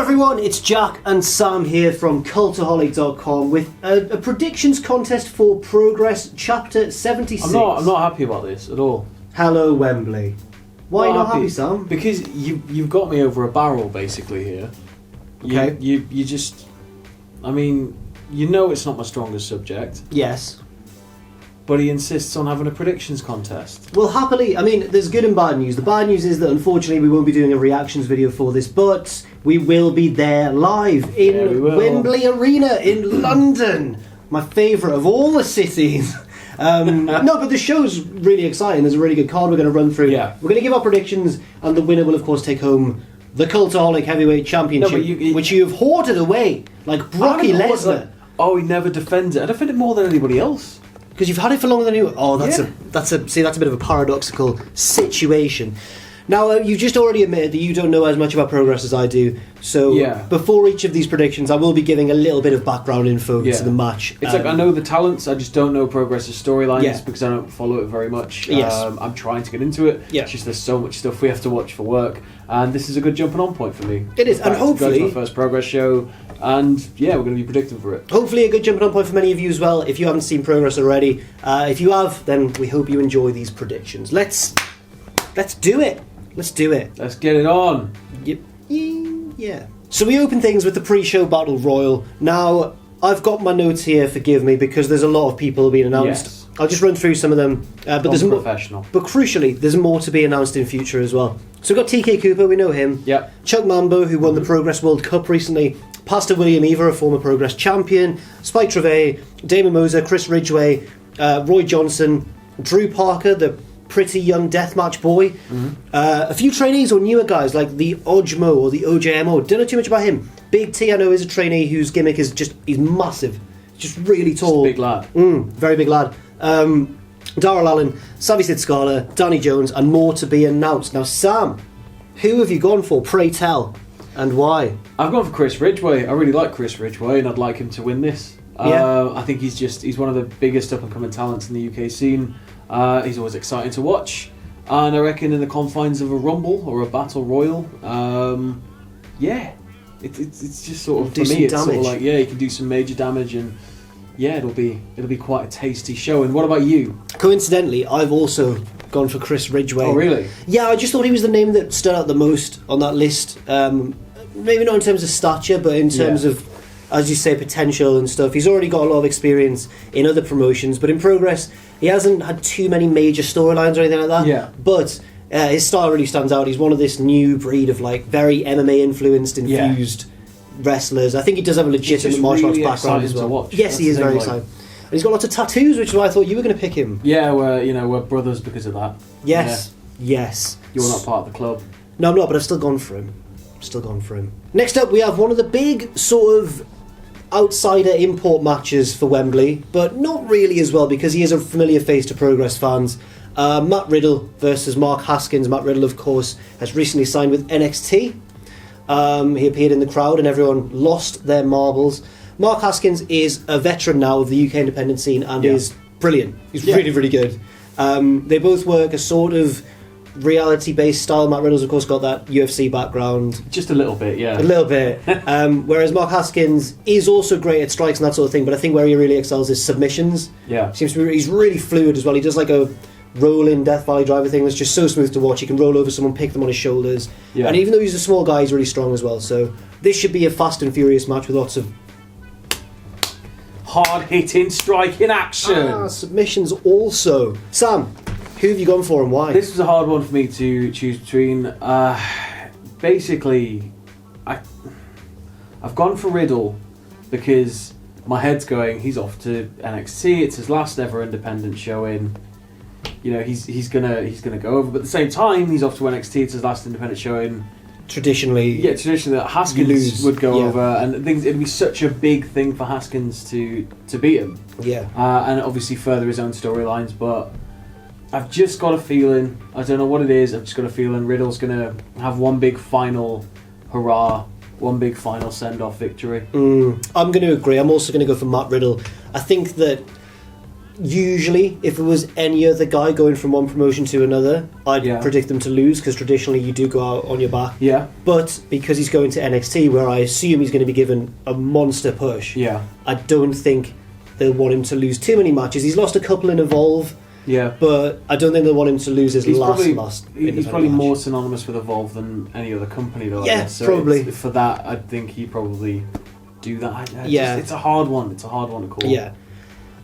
everyone, it's Jack and Sam here from Cultaholic.com with a predictions contest for Progress Chapter 76. I'm not happy about this at all. Hello, Wembley. Why are you not happy, Sam? Because you've got me over a barrel, basically, here. Okay. You just... I mean, you know it's not my strongest subject. Yes. But he insists on having a predictions contest. Well, happily, I mean, there's good and bad news. The bad news is that, unfortunately, we won't be doing a reactions video for this, but we will be there live in Wembley Arena in London. My favourite of all the cities. No, but the show's really exciting. There's a really good card we're going to run through. Yeah. We're going to give our predictions, and the winner will, of course, take home the Cultaholic Heavyweight Championship, which you have hoarded away, like Brocky Lesnar. Oh, he never defends it. I defend it more than anybody else. Because you've had it for longer than you... Oh, that's a bit of a paradoxical situation. Now, you've just already admitted that you don't know as much about Progress as I do, so before each of these predictions, I will be giving a little bit of background info to the match. It's like I know the talents, I just don't know Progress's storylines because I don't follow it very much. Yes. I'm trying to get into it. Yeah. It's just there's so much stuff we have to watch for work, and this is a good jumping on point for me. It is, and hopefully... It's my first Progress show, and yeah, we're going to be predicting for it. Hopefully a good jumping on point for many of you as well, if you haven't seen Progress already. If you have, then we hope you enjoy these predictions. Let's do it. Let's do it. Let's get it on. Yep. Yeah. So we open things with the pre-show Battle Royal. Now, I've got my notes here, forgive me, because there's a lot of people being announced. Yes. I'll just run through some of them. But there's professional. But crucially, there's more to be announced in future as well. So we've got TK Cooper, we know him. Yep. Chuck Mambo, who won the Progress World Cup recently. Pastor William Eaver, a former Progress champion. Spike Trivet, Damon Moser, Chris Ridgeway, Roy Johnson, Drew Parker, the pretty young deathmatch boy. A few trainees or newer guys like the OJMO or the OJMO. Don't know too much about him. Big T, I know, is a trainee whose gimmick is he's massive. Just really tall. Just a big lad. Very big lad. Darrell Allen, Savvy Sid Scala, Danny Jones, and more to be announced. Now, Sam, who have you gone for? Pray tell. And why? I've gone for Chris Ridgeway. I really like Chris Ridgeway, and I'd like him to win this. I think he's one of the biggest up-and-coming talents in the UK scene. He's always exciting to watch, and I reckon in the confines of a rumble or a battle royal, it's just sort of, for me, it's sort of like, he can do some major damage, and it'll be quite a tasty show. And what about you? Coincidentally, I've also gone for Chris Ridgeway. Oh, really? Yeah, I just thought he was the name that stood out the most on that list. Maybe not in terms of stature, but in terms of, as you say, potential and stuff. He's already got a lot of experience in other promotions, but in Progress, he hasn't had too many major storylines or anything like that. Yeah. But his style really stands out. He's one of this new breed of like very MMA infused wrestlers. I think he does have a legitimate martial arts background as well. Yes, he is very exciting. And he's got lots of tattoos, which is why I thought you were going to pick him. Yeah, we're brothers because of that. Yes. You're not part of the club. No, I'm not, but I've still gone for him. Next up, we have one of the big sort of outsider import matches for Wembley, but not really as well, because he is a familiar face to Progress fans. Matt Riddle versus Mark Haskins. Matt Riddle, of course, has recently signed with NXT. He appeared in the crowd and everyone lost their marbles. Mark Haskins is a veteran now of the UK independent scene and is brilliant. He's really, really good. They both work a sort of reality-based style. Matt Riddle's, of course, got that UFC background. Just a little bit, yeah. A little bit. Whereas Mark Haskins is also great at strikes and that sort of thing, but I think where he really excels is submissions. Yeah. He's really fluid as well. He does like a rolling Death Valley driver thing that's just so smooth to watch. He can roll over someone, pick them on his shoulders. Yeah. And even though he's a small guy, he's really strong as well. So this should be a fast and furious match with lots of hard-hitting, striking action. Submissions also. Sam, who have you gone for and why? This was a hard one for me to choose between. Basically, I've gone for Riddle because my head's going, he's off to NXT. It's his last ever independent showing. He's gonna go over, but at the same time, he's off to NXT. It's his last independent showing. Traditionally, Haskins would go over, and it'd be such a big thing for Haskins to beat him. Yeah, and obviously further his own storylines, but I've just got a feeling, I don't know what it is, I've just got a feeling Riddle's going to have one big final hurrah, one big final send-off victory. I'm going to agree. I'm also going to go for Matt Riddle. I think that usually, if it was any other guy going from one promotion to another, I'd predict them to lose, because traditionally you do go out on your back. Yeah. But because he's going to NXT, where I assume he's going to be given a monster push, I don't think they'll want him to lose too many matches. He's lost a couple in Evolve, but I don't think they'll want him to lose his last. He's probably more synonymous with Evolve than any other company, though. Yeah, so probably. For that, I think he probably do that. It's a hard one. It's a hard one to call. Yeah.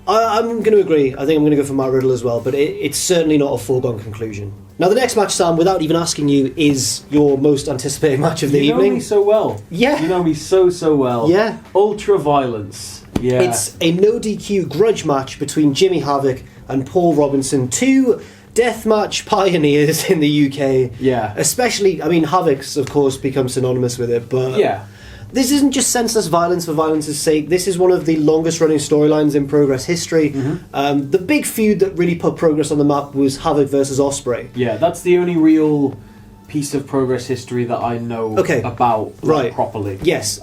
I'm going to agree. I think I'm going to go for Matt Riddle as well, but it's certainly not a foregone conclusion. Now, the next match, Sam, without even asking you, is your most anticipated match of the evening. You know me so well. Yeah. You know me so well. Yeah. Ultra Violence. Yeah. It's a no DQ grudge match between Jimmy Havoc and Paul Robinson, two deathmatch pioneers in the UK. Yeah. Especially, I mean, Havoc's, of course, become synonymous with it, but... Yeah. This isn't just senseless violence for violence's sake. This is one of the longest running storylines in Progress history. The big feud that really put Progress on the map was Havoc versus Ospreay. Yeah, that's the only real piece of Progress history that I know about properly. Yes.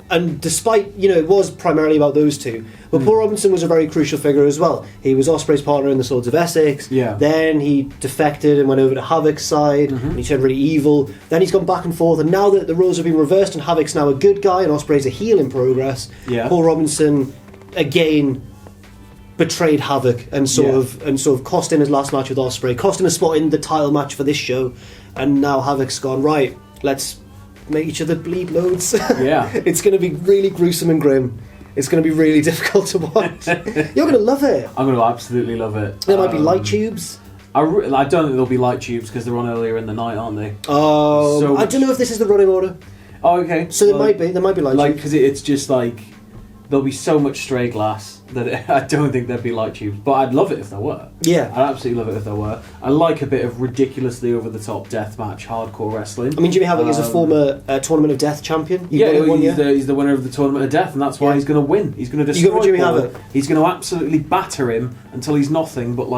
And despite, it was primarily about those two, but Paul Robinson was a very crucial figure as well. He was Ospreay's partner in the Swords of Essex. Yeah. Then he defected and went over to Havoc's side, and he turned really evil. Then he's gone back and forth, and now that the roles have been reversed and Havoc's now a good guy and Ospreay's a heel in Progress, Paul Robinson again betrayed Havoc and sort of cost him his last match with Ospreay, cost him a spot in the title match for this show, and now Havoc's gone, right, let's make each other bleed loads. Yeah. It's going to be really gruesome and grim. It's going to be really difficult to watch. You're going to love it. I'm going to absolutely love it. There might be light tubes. I don't think there'll be light tubes because they're on earlier in the night, aren't they? Oh, I don't know if this is the running order. Oh, okay. So there might be light tubes. Because it's just like there'll be so much stray glass that I don't think there'd be light tubes. But I'd love it if there were. Yeah. I'd absolutely love it if there were. I like a bit of ridiculously over-the-top deathmatch hardcore wrestling. I mean, Jimmy Havoc is a former Tournament of Death champion. He's the winner of the Tournament of Death, and that's why he's going to win. He's going to destroy Jimmy Havoc. He's going to absolutely batter him until he's nothing, but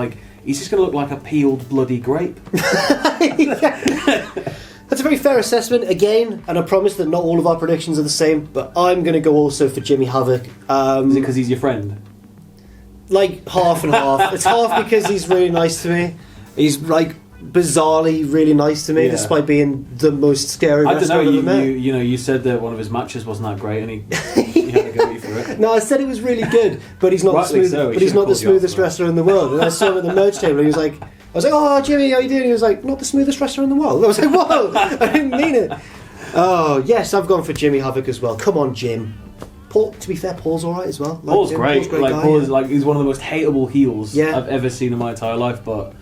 he's just going to look like a peeled bloody grape. That's a very fair assessment, again, and I promise that not all of our predictions are the same, but I'm going to go also for Jimmy Havoc. Is it because he's your friend? Half and half. It's half because he's really nice to me. He's, bizarrely really nice to me, despite being the most scary wrestler I've ever met. You said that one of his matches wasn't that great, and he had to go at you for it. No, I said it was really good, but he's not the smoothest wrestler in the world. And I saw him at the merch table, and he was like... I was like, oh, Jimmy, how you doing? He was like, not the smoothest wrestler in the world. I was like, whoa, I didn't mean it. Oh, yes, I've gone for Jimmy Havoc as well. Come on, Jim. Paul, to be fair, Paul's alright as well. Paul's great. Paul's he's one of the most hateable heels I've ever seen in my entire life, but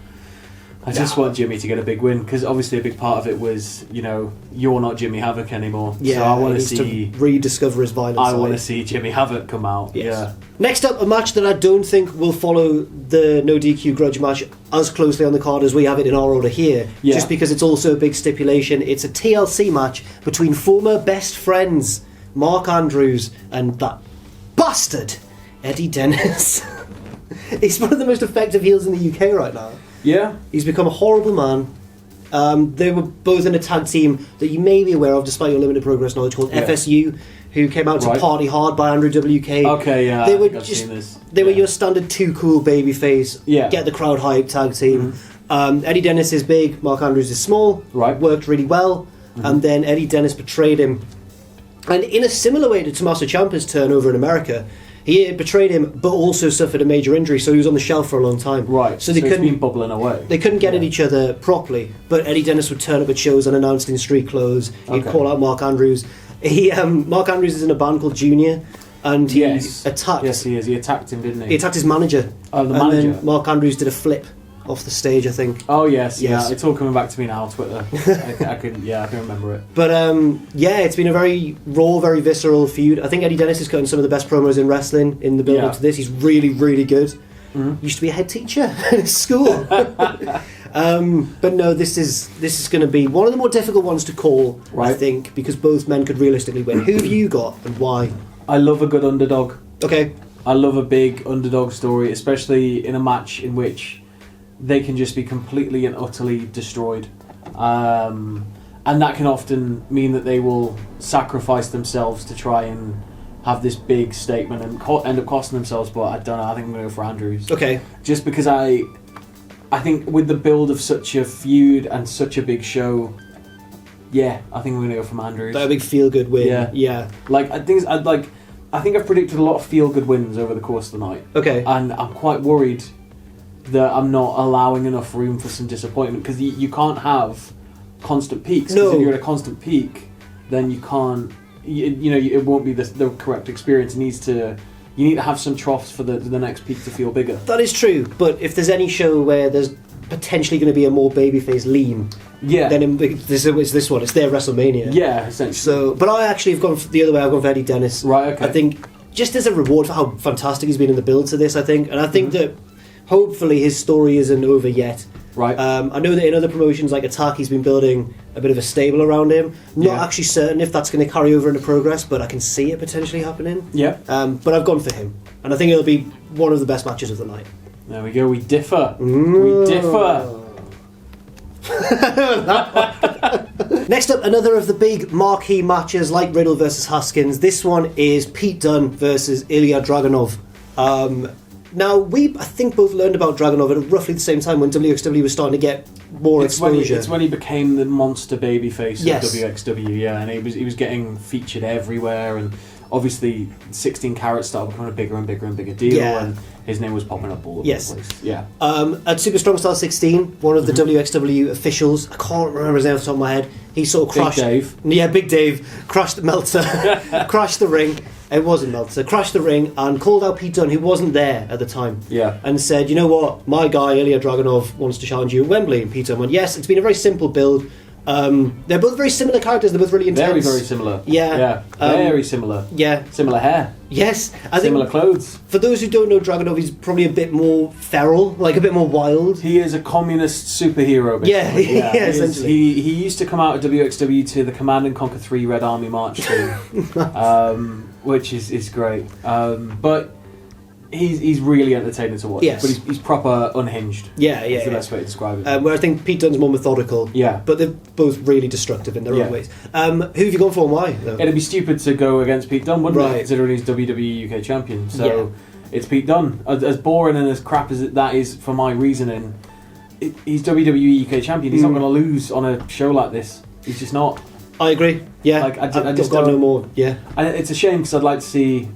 I just want Jimmy to get a big win, because obviously a big part of it was, you're not Jimmy Havoc anymore. Yeah, so I want to rediscover his violence. I want to see Jimmy Havoc come out. Yes. Yeah. Next up, a match that I don't think will follow the no DQ grudge match as closely on the card as we have it in our order here, just because it's also a big stipulation. It's a TLC match between former best friends Mark Andrews and that bastard Eddie Dennis. He's one of the most effective heels in the UK right now. Yeah. He's become a horrible man. They were both in a tag team that you may be aware of, despite your limited Progress knowledge, called FSU, who came out to Party Hard by Andrew WK. Okay, yeah. They were your standard too cool babyface, get the crowd hyped tag team. Eddie Dennis is big, Mark Andrews is small. Right. Worked really well. And then Eddie Dennis betrayed him. And in a similar way to Tommaso Ciampa's turn over in America, he betrayed him, but also suffered a major injury, so he was on the shelf for a long time. Right, so it's been bubbling away. They couldn't get at each other properly, but Eddie Dennis would turn up at shows unannounced in street clothes. He'd call out Mark Andrews. Mark Andrews is in a band called Junior, and he attacked... Yes, he is. He attacked him, didn't he? He attacked his manager. Oh, the manager. And then Mark Andrews did a flip off the stage, I think. Oh, yes. Yeah, it's all coming back to me now, Twitter. I can remember it. But, it's been a very raw, very visceral feud. I think Eddie Dennis is cutting some of the best promos in wrestling in the build-up to this. He's really, really good. Used to be a head teacher in school. But no, this is going to be one of the more difficult ones to call, I think, because both men could realistically win. Who have you got, and why? I love a good underdog. Okay. I love a big underdog story, especially in a match in which they can just be completely and utterly destroyed. And that can often mean that they will sacrifice themselves to try and have this big statement and end up costing themselves, but I don't know. I think I'm going to go for Andrews. Okay. Just because I think with the build of such a feud and such a big show, yeah, I think I'm going to go from Andrews. That big feel-good win. Yeah. Like, I think I've predicted a lot of feel-good wins over the course of the night. Okay. And I'm quite worried that I'm not allowing enough room for some disappointment, because you can't have constant peaks. Because if you're at a constant peak, then you can't. It won't be the correct experience. You need to have some troughs for the next peak to feel bigger. That is true, but if there's any show where there's potentially going to be a more babyface lean, then it's this one. It's their WrestleMania. Yeah, essentially. So, but I actually have gone the other way. I've gone for Eddie Dennis. Right. Okay. I think just as a reward for how fantastic he's been in the build to this. I think that hopefully his story isn't over yet. Right. I know that in other promotions like Attack, he's been building a bit of a stable around him. Not actually certain if that's going to carry over into Progress, but I can see it potentially happening. Yeah. But I've gone for him, and I think it'll be one of the best matches of the night. There we go. We differ. We differ. Next up, another of the big marquee matches like Riddle versus Haskins. This one is Pete Dunne versus Ilya Dragunov. Now, I think, both learned about Dragunov at roughly the same time when WXW was starting to get more exposure. It's when he became the monster babyface of Yes. WXW, and he was getting featured everywhere, and obviously 16 Carats started becoming a bigger and bigger and bigger deal, and his name was popping up all over the place. Yeah. At Super Strong Style 16, one of the WXW officials, I can't remember his name off the top of my head, he sort of crashed... Big Dave. Yeah, Big Dave, crashed Meltzer, crashed the ring. It wasn't Meltzer. Crashed the ring and called out Pete Dunne, who wasn't there at the time. Yeah. And said, you know what, my guy, Ilya Dragunov, wants to challenge you at Wembley. And Pete Dunne went, yes, it's been a very simple build. They're both very similar characters. They're both really intense. Very, very similar. Yeah. Very similar. Yeah. Similar hair. Yes. Similar clothes. For those who don't know Dragunov, he's probably a bit more feral, like a bit more wild. He is a communist superhero, basically. Yeah, essentially. He used to come out of WXW to the Command and Conquer 3 Red Army March thing, which is great. But he's really entertaining to watch. Yes. But he's proper unhinged. That's the best way to describe it. Where I think Pete Dunne's more methodical. Yeah. But they're both really destructive in their own ways. Who have you gone for and why, though? It'd be stupid to go against Pete Dunne, wouldn't it? Considering he's WWE UK champion. So it's Pete Dunne. As boring and as crap as that is for my reasoning, he's WWE UK champion. He's not going to lose on a show like this. He's just not. I agree. Yeah. Like, I just got don't no more. Yeah. And it's a shame because I'd like to see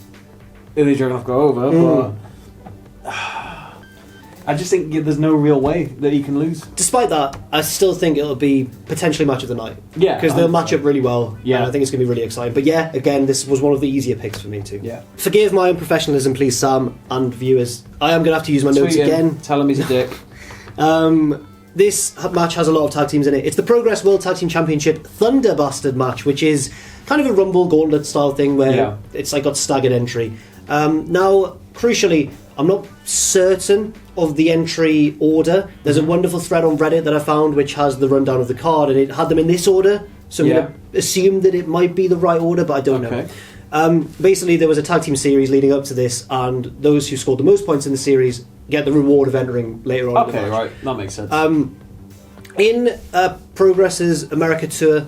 Ilya Dragunov go over, but I just think there's no real way that he can lose. Despite that, I still think it'll be potentially match of the night. Yeah. Because they'll match up really well. Yeah. And I think it's going to be really exciting. But yeah, again, this was one of the easier picks for me too. Yeah. Forgive my unprofessionalism, please, Sam and viewers. I am going to have to use my notes again. Tell him he's a dick. This match has a lot of tag teams in it. It's the Progress World Tag Team Championship Thunder Bastard match, which is kind of a Rumble Gauntlet style thing where it's like got staggered entry. Now, crucially, I'm not certain of the entry order. There's a wonderful thread on Reddit that I found which has the rundown of the card, and it had them in this order, so I'm going to assume that it might be the right order, but I don't know. Basically, there was a tag team series leading up to this, and those who scored the most points in the series get the reward of entering later on in the match. Right, that makes sense. In Progress's America tour,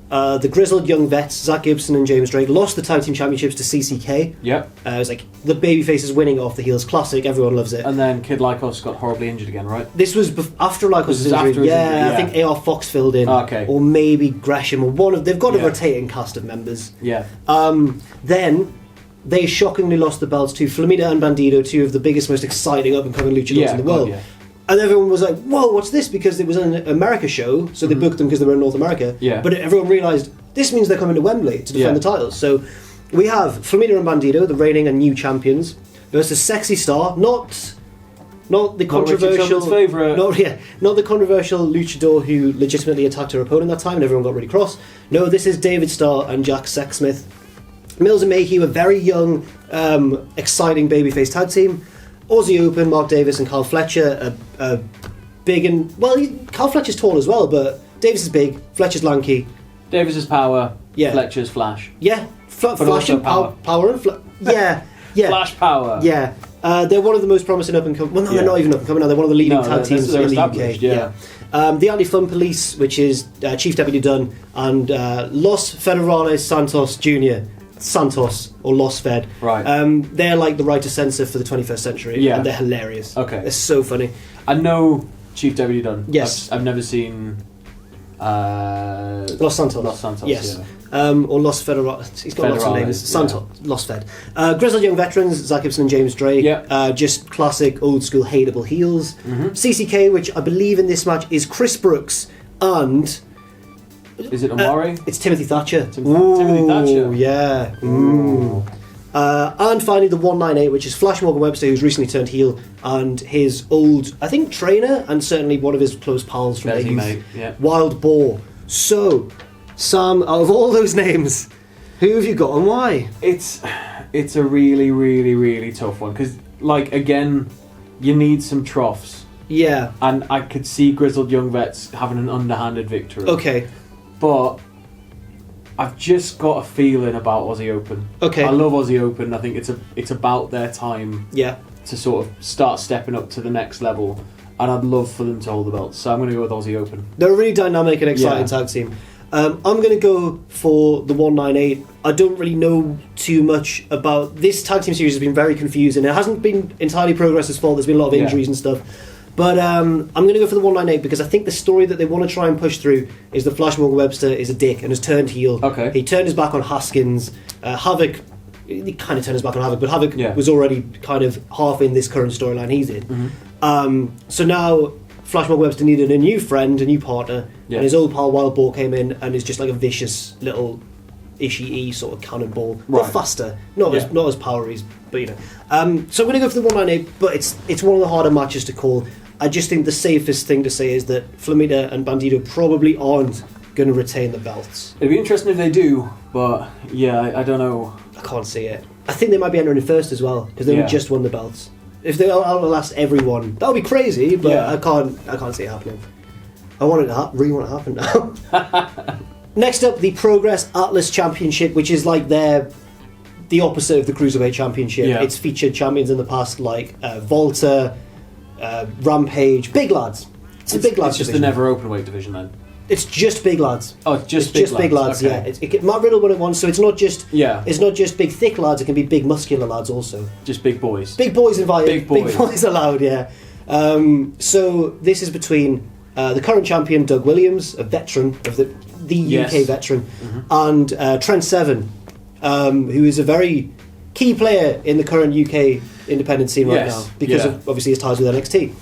the Grizzled young vets, Zack Gibson and James Drake, lost the tag team championships to CCK. Yep. It was like the babyfaces winning off the heels, classic, everyone loves it. And then Kid Lycos got horribly injured again, right? This was after Lycos' injury. I think AR Fox filled in. Or maybe Gresham, or one of... They've got a rotating cast of members. Yeah. Then they shockingly lost the belts to Flamita and Bandido, two of the biggest, most exciting up-and-coming luchadors in the world. And everyone was like, whoa, what's this? Because it was an America show, so they booked them because they were in North America. Yeah. But everyone realised, this means they're coming to Wembley to defend the titles. So we have Flamita and Bandido, the reigning and new champions, versus Sexy Starr, not the controversial... Not the controversial luchador who legitimately attacked her opponent that time and everyone got really cross. No, this is David Starr and Jack Sexsmith. Mills and Mayhew, a very young, exciting babyface tag team. Aussie Open, Mark Davis and Carl Fletcher, big and... Well, Carl Fletcher's tall as well, but Davis is big, Fletcher's lanky. Davis is power, Fletcher's flash. Yeah, flash and power and Flash power. Yeah. They're one of the most promising up-and-coming... Well, no, they're not even up-and-coming now, they're one of the leading tag teams in the UK. The Anti-Fun Police, which is Chief Deputy Dunne, and Los Federales Santos Jr., Santos or Lost Fed. Right. They're like the writer censor for the 21st century. Yeah. And they're hilarious. Okay. They're so funny. I know Chief Deputy Dunne. Yes. I've never seen Los Santos. Los Santos, yes. yeah. Or Los Federal. He's got lots of Federales, names. Santos. yeah. Lost Fed. Grizzled Young Veterans, Zack Gibson and James Drake. Yeah. Just classic, old school, hateable heels. Mm-hmm. CCK, which I believe in this match is Chris Brookes and... Is it Amari? It's Timothy Thatcher. Timothy Thatcher. Yeah. Ooh. And finally the 198, which is Flash Morgan Webster, who's recently turned heel, and his old, I think, trainer, and certainly one of his close pals from their Betty, youth, mate. Yeah. Wild Boar. So, Sam, out of all those names, who have you got and why? It's a really, really, really tough one because, like, again, you need some troughs, Yeah. and I could see Grizzled Young Vets having an underhanded victory. Okay. But I've just got a feeling about Aussie Open. Okay. I love Aussie Open. I think it's about their time Yeah. to sort of start stepping up to the next level, and I'd love for them to hold the belts. So I'm going to go with Aussie Open. They're a really dynamic and exciting Yeah. tag team. I'm going to go for the 198. I don't really know too much about... This tag team series has been very confusing. It hasn't been entirely Progress's fault. There's been a lot of Yeah. injuries and stuff. But I'm going to go for the 198 because I think the story that they want to try and push through is that Flash Morgan Webster is a dick and has turned heel. Okay. He turned his back on Haskins. Havoc... He kind of turned his back on Havoc, but Havoc Yeah. was already kind of half in this current storyline he's in. Mm-hmm. So now Flash Morgan Webster needed a new friend, a new partner, Yeah. and his old pal Wild Boar came in and is just like a vicious little Ishii sort of cannonball. But Right. faster, not Yeah. as powery, but you know. So I'm going to go for the 198, but it's one of the harder matches to call. I just think the safest thing to say is that Flamita and Bandido probably aren't going to retain the belts. It'd be interesting if they do, but yeah, I don't know. I can't see it. I think they might be entering first as well because they Yeah. only just won the belts. If they outlast everyone, that would be crazy. But Yeah. I can't see it happening. I want it to really want it to happen now. Next up, the Progress Atlas Championship, which is like the opposite of the Cruiserweight Championship. Yeah. It's featured champions in the past like Volta, Rampage, big lads. It's a big lads. It's just the division. never open weight division then. It's just big lads. Oh, it's just It's big lads. Okay. Yeah. Matt Riddle won it once, so it's not just Yeah. It's not just big thick lads. It can be big muscular lads also. Just big boys. Big boys invited. Big boys. Big boys allowed. Yeah. So this is between the current champion Doug Williams, a veteran of the Yes. UK veteran, Mhm. and Trent Seven, who is a very key player in the current UK independent scene right Yes. now because Yeah. of obviously his ties with NXT.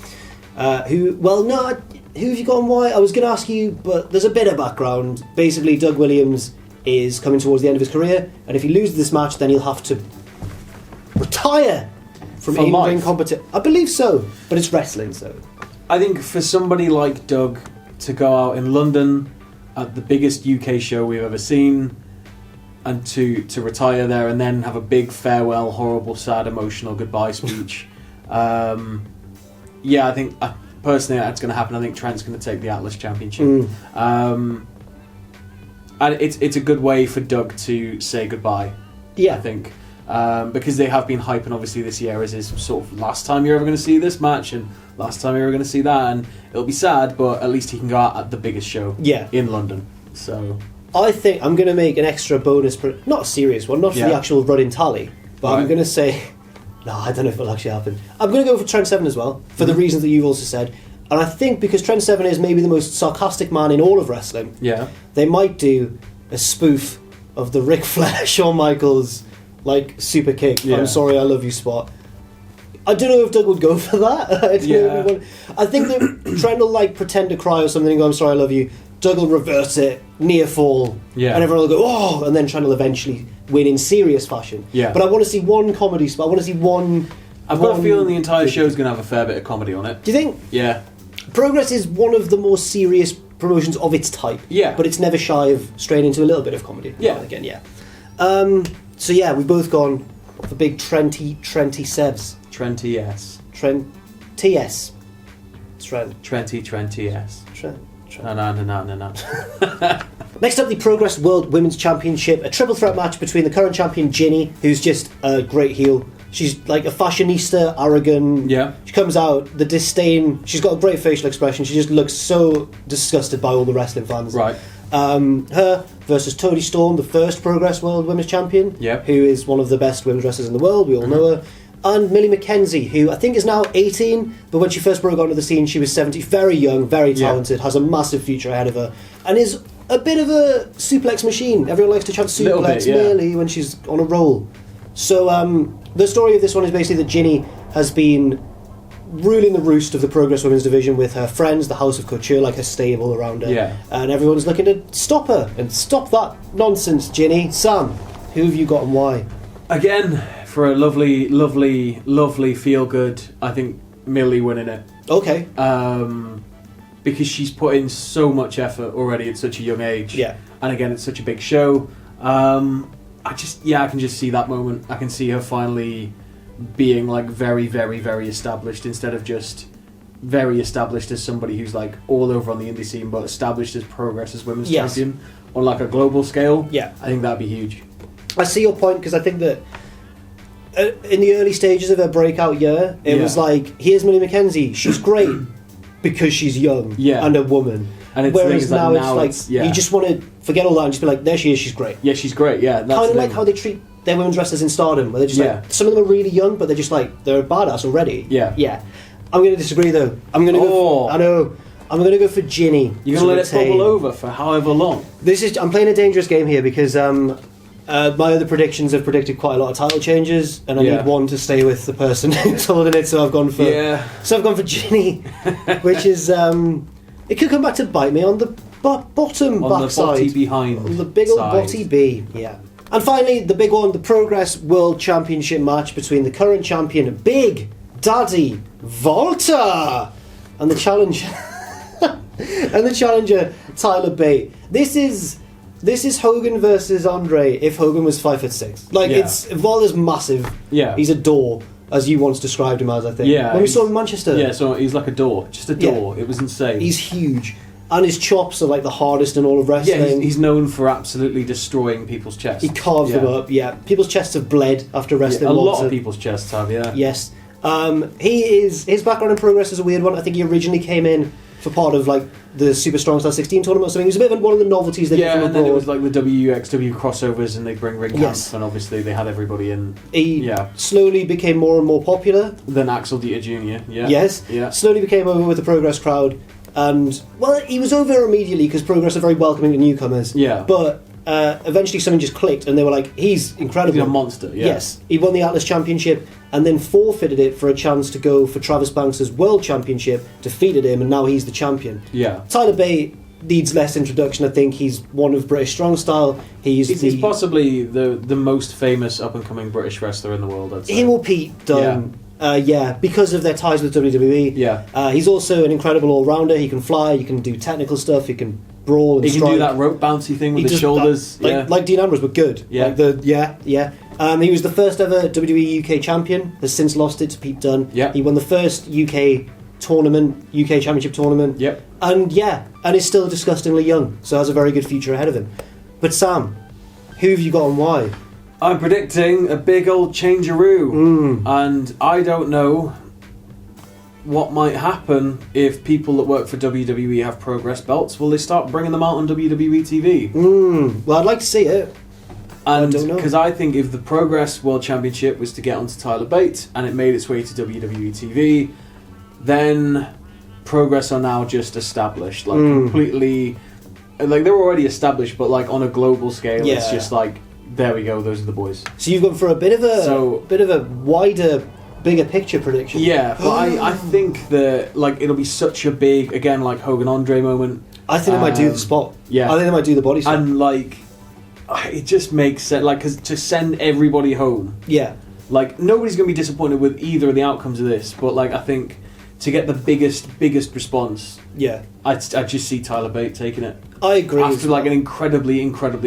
Who have you got and why? I was going to ask you, but there's a bit of background. Basically, Doug Williams is coming towards the end of his career, and if he loses this match, then he'll have to retire from For in-ring life? competition. I believe so, but it's wrestling, so... I think for somebody like Doug to go out in London at the biggest UK show we've ever seen and to retire there and then have a big farewell, horrible, sad, emotional goodbye speech. I think personally that's going to happen. I think Trent's going to take the Atlas Championship. And it's a good way for Doug to say goodbye, Yeah. I think. Because they have been hyping obviously this year as his sort of last time you're ever going to see this match and last time you're ever going to see that, and it'll be sad, but at least he can go out at the biggest show Yeah. in London. So I think I'm going to make an extra bonus, not a serious one, not for the Yeah. actual running tally, but I'm Right. going to say... No, I don't know if it'll actually happen. I'm going to go for Trent Seven as well, for the reasons that you've also said. And I think because Trent Seven is maybe the most sarcastic man in all of wrestling, yeah, they might do a spoof of the Ric Flair, Shawn Michaels, like, super kick, Yeah. I'm sorry, I love you spot. I don't know if Doug would go for that. I don't know if he would. I think that Trent will, like, pretend to cry or something and go, I'm sorry, I love you. Doug will reverse it, near fall, Yeah. and everyone will go, oh, and then Trent will eventually win in serious fashion. Yeah. But I want to see one comedy spot. I want to see one... I've got a one- feeling the entire show's going to have a fair bit of comedy on it. Do you think? Yeah, Progress is one of the more serious promotions of its type. Yeah. But it's never shy of straying into a little bit of comedy. Yeah. Again, yeah. So yeah, we've both gone for big Trenty Sebs. Trenty yes, Trent TS. Trent. Trenty yes. Trent. No. Next up, the Progress World Women's Championship, a triple threat match between the current champion Ginny, who's just a great heel. She's like a fashionista, arrogant. Yeah. She comes out, the disdain. She's got a great facial expression. She just looks so disgusted by all the wrestling fans. Right. Her versus Toni Storm, the first Progress World Women's Champion, Yep. who is one of the best women's wrestlers in the world. We all know her. And Millie McKenzie, who I think is now 18, but when she first broke onto the scene, she was 70. Very young, very talented, has a massive future ahead of her, and is a bit of a suplex machine. Everyone likes to chant suplex Millie when she's on a roll. So the story of this one is basically that Ginny has been ruling the roost of the Progress Women's Division with her friends, the House of Couture, like her stable around her. Yeah. And everyone's looking to stop her, and stop that nonsense, Ginny. Sam, who have you got and why? Again, for a lovely, lovely, lovely feel-good, I think Millie winning it. Okay. Because she's put in so much effort already at such a young age. Yeah. And again, it's such a big show. I can just see that moment. I can see her finally being like very, very, very established instead of just very established as somebody who's like all over on the indie scene, but established as Progress as women's champion on like a global scale. Yeah. I think that'd be huge. I see your point, because I think that in the early stages of her breakout year, it was like, here's Millie McKenzie, she's great because she's young and a woman. And whereas now it's like, you just want to forget all that and just be like, there she is, she's great. Yeah, she's great, yeah. Kind of like how they treat their women's wrestlers in Stardom, where they're just like, some of them are really young, but they're just like, they're a badass already. Yeah. Yeah. I'm going to disagree, though. I'm going to go I'm going to go for Ginny. You're going to let it bubble over for however long? I'm playing a dangerous game here, because my other predictions have predicted quite a lot of title changes, and I need one to stay with the person who's holding it. So I've gone for Ginny, which is it could come back to bite me on the bottom on backside, the botty behind, on the big old botty B. Yeah. And finally, the big one, the Progress World Championship match between the current champion, Big Daddy Volta, and the challenger Tyler Bate. This is Hogan versus Andre if Hogan was 5'6". Like, it's Volta's massive. Yeah. He's a door, as you once described him as, I think. Yeah. When we saw him in Manchester. Yeah, so he's like a door. Just a door. Yeah. It was insane. He's huge. And his chops are like the hardest in all of wrestling. Yeah, he's known for absolutely destroying people's chests. He carves them up, People's chests have bled after wrestling. A lot of people's chests have, Yes. His background in Progress is a weird one. I think he originally came in for part of like the Super Strong Style 16 tournament or something. It was a bit of one of the novelties they did from abroad. And then it was like the WXW crossovers, and they bring ring camps, and obviously they had everybody in. He slowly became more and more popular. Then Axel Dieter Jr. Yes. Slowly became over with the Progress crowd, and well, he was over immediately because Progress are very welcoming to newcomers. Yeah. But eventually something just clicked, and they were like, he's incredible. He's a monster. Yeah. Yes. He won the Atlas Championship, and then forfeited it for a chance to go for Travis Banks' World Championship, defeated him, and now he's the champion. Yeah. Tyler Bate needs less introduction. I think he's one of British Strong Style. He's possibly the most famous up-and-coming British wrestler in the world, I'd say. Him or Pete Dunne. Because of their ties with WWE. Yeah. He's also an incredible all-rounder. He can fly, he can do technical stuff, he can brawl and strike. He can do that rope bouncy thing with his shoulders. Like Dean Ambrose, but good. Yeah. He was the first ever WWE UK champion, has since lost it to Pete Dunne. Yep. He won the first UK Championship tournament. Yep. And is still disgustingly young, so has a very good future ahead of him. But Sam, who have you got and why? I'm predicting a big old changeroo, and I don't know what might happen if people that work for WWE have Progress belts. Will they start bringing them out on WWE TV? Well, I'd like to see it. And because I think if the Progress World Championship was to get onto Tyler Bate and it made its way to WWE TV, then Progress are now just established, like completely, like they're already established, but like on a global scale, it's just like, there we go, those are the boys. So you've gone for a bit of a wider, bigger picture prediction. Yeah, but I think that like it'll be such a big, again, like Hogan Andre moment. I think they might do the spot. Yeah, I think they might do the body spot. And like, it just makes sense, like, because to send everybody home. Yeah. Like, nobody's going to be disappointed with either of the outcomes of this, but like, I think to get the biggest response, I just see Tyler Bate taking it. I agree. After like an incredibly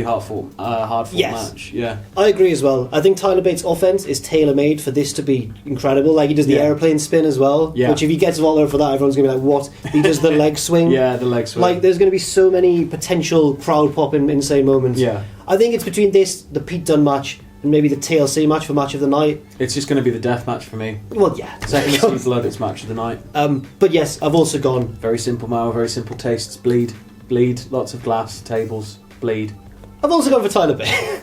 hard fought match. Yeah. I agree as well. I think Tyler Bate's offense is tailor made for this to be incredible. Like, he does the airplane spin as well. Yeah. Which if he gets Volta for that, everyone's gonna be like, what? He does the leg swing. Yeah, the leg swing. Like, there's gonna be so many potential crowd popping insane moments. Yeah. I think it's between this, the Pete Dunne match, and maybe the TLC match for match of the night. It's just going to be the death match for me. Well, yeah. Second Blood, it's match of the night. But yes, I've also gone... Very simple, Mao, very simple tastes, bleed. bleed. Lots of glass, tables, bleed, I've also gone for Tyler Bay.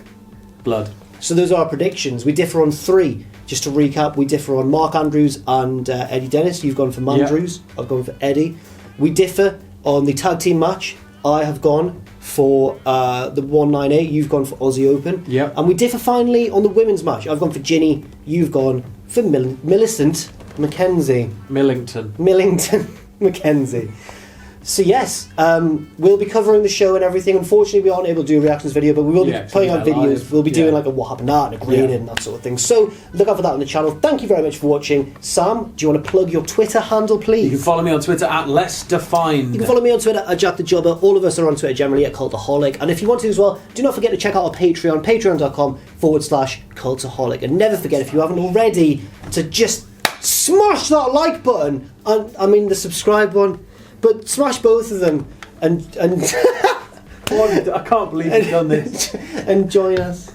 blood. So those are our predictions. We differ on 3. Just to recap, we differ on Mark Andrews and Eddie Dennis. You've gone for Mandrews. Yep. I've gone for Eddie. We differ on the tag team match. I have gone for the 198. You've gone for Aussie Open. Yep. And we differ finally on the women's match. I've gone for Ginny. You've gone for Millicent McKenzie. Millington McKenzie. So yes, we'll be covering the show and everything. Unfortunately, we aren't able to do a reactions video, but we will be putting out videos. Live. We'll be doing like a what happened at and a grading and that sort of thing. So look out for that on the channel. Thank you very much for watching. Sam, do you want to plug your Twitter handle, please? You can follow me on Twitter at LessDefined. You can follow me on Twitter at Jack the Jobber. All of us are on Twitter generally at Cultaholic. And if you want to as well, do not forget to check out our Patreon, patreon.com/Cultaholic. And never forget, if you haven't already, to just smash that like button. And I mean the subscribe one. But smash both of them and I can't believe you've done this. And join us.